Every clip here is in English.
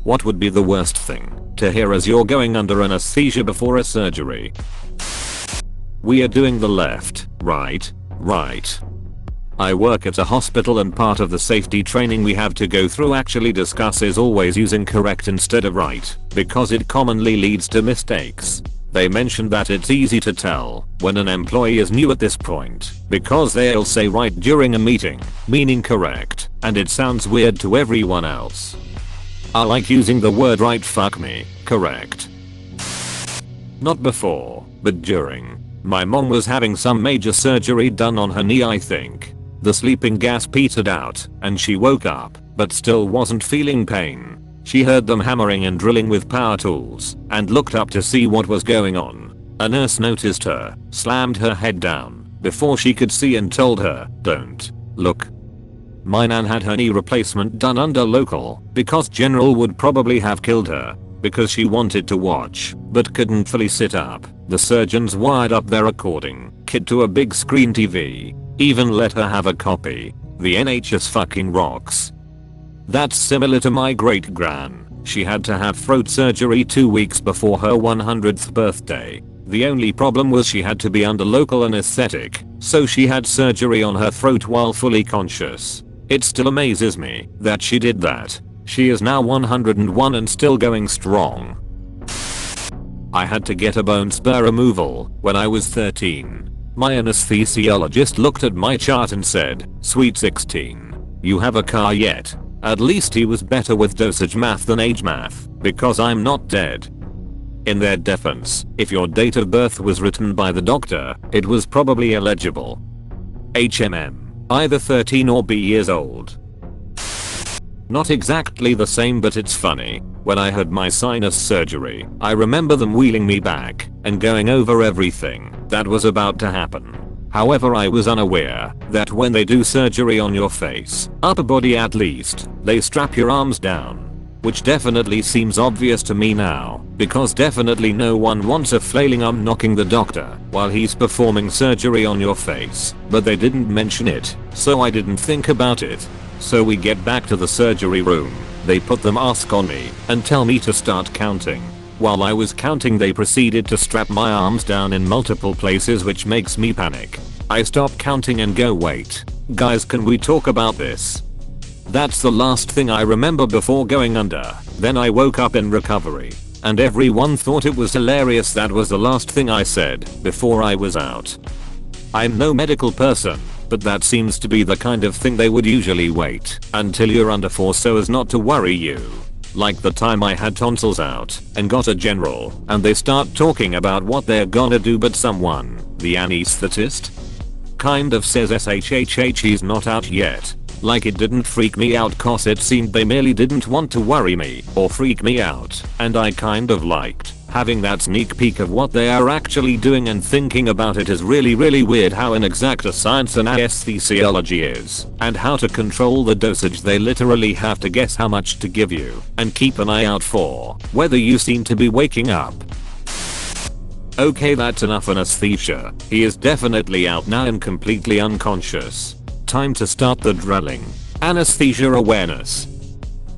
What would be the worst thing to hear as you're going under anesthesia before a surgery? We are doing the left, right, right. I work at a hospital and part of the safety training we have to go through actually discusses always using correct instead of right, because it commonly leads to mistakes. They mentioned that it's easy to tell when an employee is new at this point because they'll say right during a meeting, meaning correct, and it sounds weird to everyone else. I like using the word right, fuck me, correct. Not before, but during. My mom was having some major surgery done on her knee, I think. The sleeping gas petered out and she woke up, but still wasn't feeling pain. She heard them hammering and drilling with power tools and looked up to see what was going on. A nurse noticed her, slammed her head down before she could see and told her, "Don't look." My nan had her knee replacement done under local because general would probably have killed her because she wanted to watch but couldn't fully sit up. The surgeons wired up their recording kit to a big screen TV. Even let her have a copy. The NHS fucking rocks. That's similar to my great gran. She had to have throat surgery 2 weeks before her 100th birthday. The only problem was she had to be under local anesthetic, so she had surgery on her throat while fully conscious. It still amazes me that she did that. She is now 101 and still going strong. I had to get a bone spur removal when I was 13. My anesthesiologist looked at my chart and said, "Sweet 16. You have a car yet?" At least he was better with dosage math than age math, because I'm not dead. In their defense, if your date of birth was written by the doctor, it was probably illegible. Either 13 or B years old. Not exactly the same, but it's funny. When I had my sinus surgery, I remember them wheeling me back and going over everything that was about to happen. However, I was unaware that when they do surgery on your face, upper body at least, they strap your arms down. Which definitely seems obvious to me now, because definitely no one wants a flailing arm knocking the doctor while he's performing surgery on your face, but they didn't mention it, so I didn't think about it. So we get back to the surgery room. They put the mask on me and tell me to start counting. While I was counting, they proceeded to strap my arms down in multiple places, which makes me panic. I stop counting and go, "Wait, guys, can we talk about this?" That's the last thing I remember before going under. Then I woke up in recovery, and everyone thought it was hilarious. That was the last thing I said before I was out. I'm no medical person, but that seems to be the kind of thing they would usually wait until you're under for so as not to worry you. Like the time I had tonsils out and got a general, and they start talking about what they're gonna do, but someone, the anesthetist, kind of says SHHH he's not out yet. Like it didn't freak me out, cause it seemed they merely didn't want to worry me or freak me out, and I kind of liked having that sneak peek of what they are actually doing, and thinking about it is really weird how inexact a science and anesthesiology is, and how to control the dosage. They literally have to guess how much to give you and keep an eye out for whether you seem to be waking up. Okay, that's enough anesthesia. He is definitely out now and completely unconscious. Time to start the drilling. Anesthesia awareness.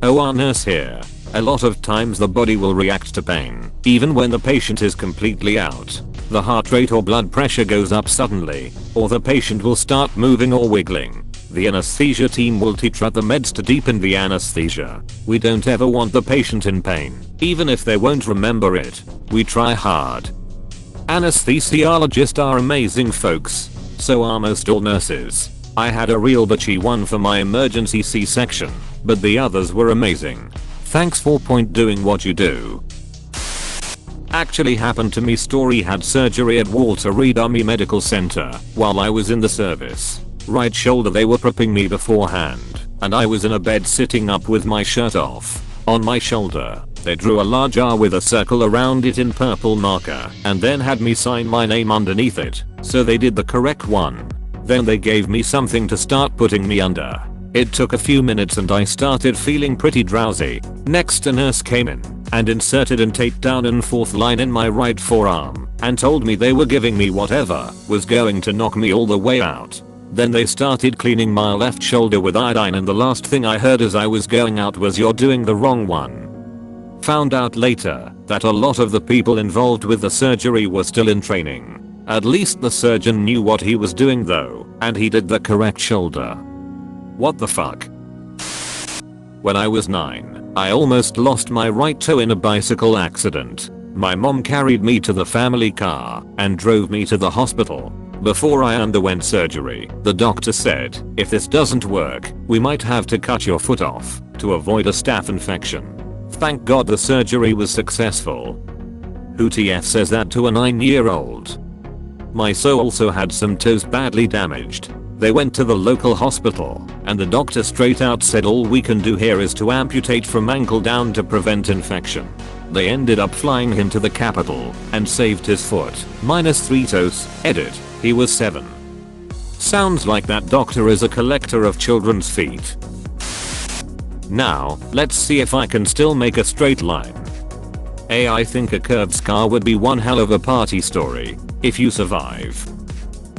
Oh, our nurse here. A lot of times the body will react to pain, even when the patient is completely out. The heart rate or blood pressure goes up suddenly, or the patient will start moving or wiggling. The anesthesia team will titrate the meds to deepen the anesthesia. We don't ever want the patient in pain, even if they won't remember it. We try hard. Anesthesiologists are amazing folks. So are most all nurses. I had a real bitchy one for my emergency C-section, but the others were amazing. Thanks for doing what you do. Actually happened to me story. Had surgery at Walter Reed Army Medical Center while I was in the service. Right shoulder, they were prepping me beforehand, and I was in a bed sitting up with my shirt off. On my shoulder, they drew a large R with a circle around it in purple marker, and then had me sign my name underneath it, so they did the correct one. Then they gave me something to start putting me under. It took a few minutes and I started feeling pretty drowsy. Next, a nurse came in and inserted and taped down an 4th line in my right forearm and told me they were giving me whatever was going to knock me all the way out. Then they started cleaning my left shoulder with iodine, and the last thing I heard as I was going out was, "You're doing the wrong one." Found out later that a lot of the people involved with the surgery were still in training. At least the surgeon knew what he was doing though, and he did the correct shoulder. What the fuck? When I was 9, I almost lost my right toe in a bicycle accident. My mom carried me to the family car and drove me to the hospital. Before I underwent surgery, the doctor said, if this doesn't work, we might have to cut your foot off to avoid a staph infection. Thank God the surgery was successful. Who TF says that to a 9-year-old? My toe also had some toes badly damaged. They went to the local hospital and the doctor straight out said all we can do here is to amputate from ankle down to prevent infection. They ended up flying him to the capital and saved his foot, -3 toes. Edit. He was 7. Sounds like that doctor is a collector of children's feet. Now, let's see if I can still make a straight line. I think a curved scar would be one hell of a party story if you survive.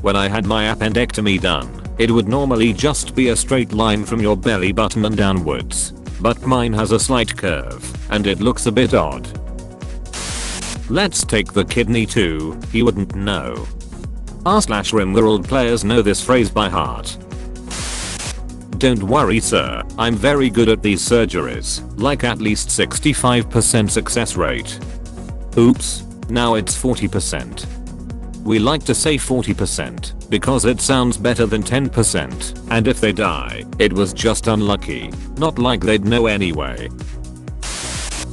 When I had my appendectomy done, it would normally just be a straight line from your belly button and downwards. But mine has a slight curve, and it looks a bit odd. Let's take the kidney too, you wouldn't know. r/Rimworld players know this phrase by heart. Don't worry sir, I'm very good at these surgeries, like at least 65% success rate. Oops, now it's 40%. We like to say 40% because it sounds better than 10%, and if they die, it was just unlucky, not like they'd know anyway.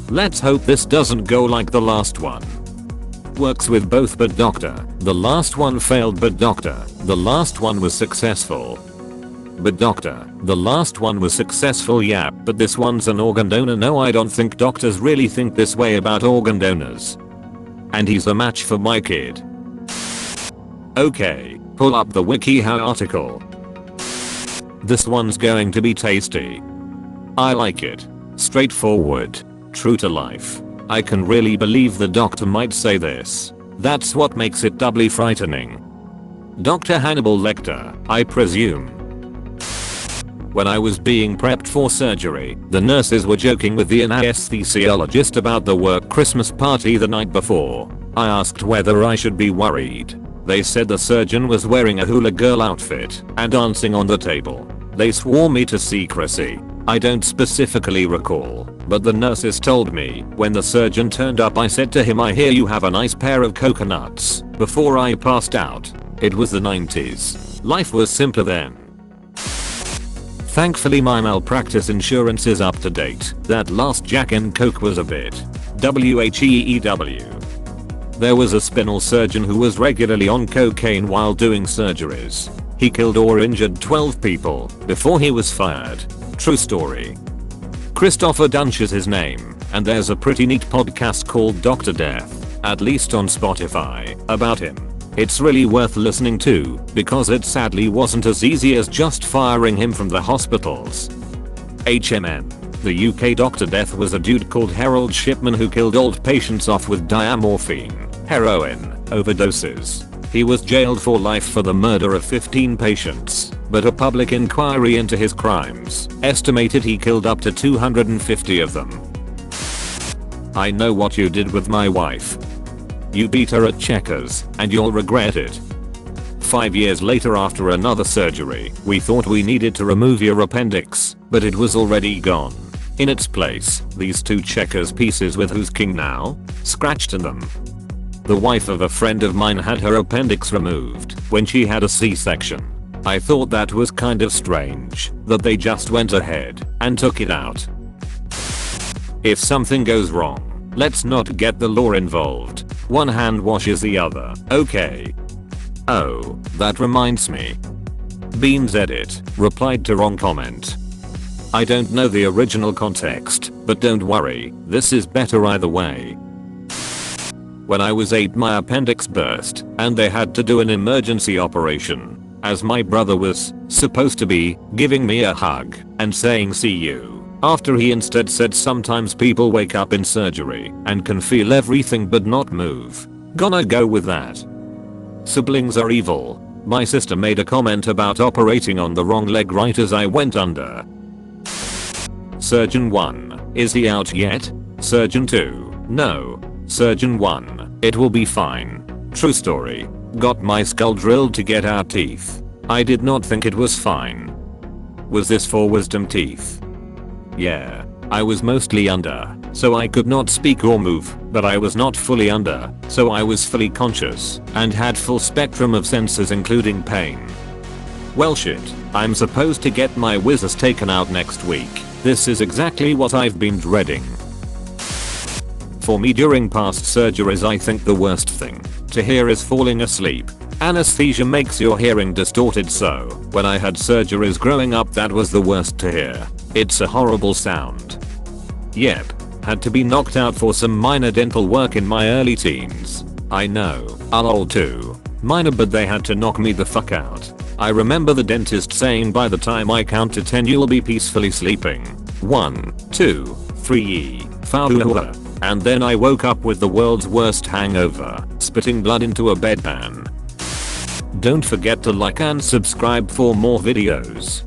Let's hope this doesn't go like the last one. Works with both but doctor, the last one failed but doctor, the last one was successful. But doctor, the last one was successful yeah, but this one's an organ donor. No, I don't think doctors really think this way about organ donors. And he's a match for my kid. Okay, pull up the WikiHow article. This one's going to be tasty. I like it. Straightforward. True to life. I can really believe the doctor might say this. That's what makes it doubly frightening. Dr. Hannibal Lecter, I presume. When I was being prepped for surgery, the nurses were joking with the anesthesiologist about the work Christmas party the night before. I asked whether I should be worried. They said the surgeon was wearing a hula girl outfit and dancing on the table. They swore me to secrecy. I don't specifically recall, but the nurses told me when the surgeon turned up I said to him, I hear you have a nice pair of coconuts, before I passed out. It was the 90s. Life was simpler then. Thankfully my malpractice insurance is up to date. That last Jack and Coke was a bit WHEEW. There was a spinal surgeon who was regularly on cocaine while doing surgeries. He killed or injured 12 people before he was fired. True story. Christopher Dunch is his name, and there's a pretty neat podcast called Dr. Death, at least on Spotify, about him. It's really worth listening to, because it sadly wasn't as easy as just firing him from the hospitals. HMN. The UK Dr. Death was a dude called Harold Shipman who killed old patients off with diamorphine, heroin, overdoses. He was jailed for life for the murder of 15 patients, but a public inquiry into his crimes estimated he killed up to 250 of them. I know what you did with my wife. You beat her at checkers, and you'll regret it. 5 years later after another surgery, we thought we needed to remove your appendix, but it was already gone. In its place, these 2 checkers pieces with "Who's King Now?" scratched in them. The wife of a friend of mine had her appendix removed when she had a C-section. I thought that was kind of strange that they just went ahead and took it out. If something goes wrong, let's not get the law involved. One hand washes the other, okay? Oh, that reminds me. Beans Edit replied to wrong comment. I don't know the original context, but don't worry, this is better either way. When I was 8 my appendix burst, and they had to do an emergency operation, as my brother was supposed to be giving me a hug and saying see you. After he instead said sometimes people wake up in surgery and can feel everything but not move. Gonna go with that. Siblings are evil. My sister made a comment about operating on the wrong leg right as I went under. Surgeon 1, is he out yet? Surgeon 2, no. Surgeon 1, it will be fine. True story. Got my skull drilled to get out teeth. I did not think it was fine. Was this for wisdom teeth? Yeah. I was mostly under, so I could not speak or move, but I was not fully under, so I was fully conscious, and had full spectrum of senses including pain. Well shit, I'm supposed to get my whizzers taken out next week. This is exactly what I've been dreading. For me during past surgeries I think the worst thing to hear is falling asleep. Anesthesia makes your hearing distorted, so when I had surgeries growing up that was the worst to hear. It's a horrible sound. Yep, had to be knocked out for some minor dental work in my early teens. I know, lol too. Minor, but they had to knock me the fuck out. I remember the dentist saying by the time I count to 10 you'll be peacefully sleeping. 1, 2, 3, 4. And then I woke up with the world's worst hangover, spitting blood into a bedpan. Don't forget to like and subscribe for more videos.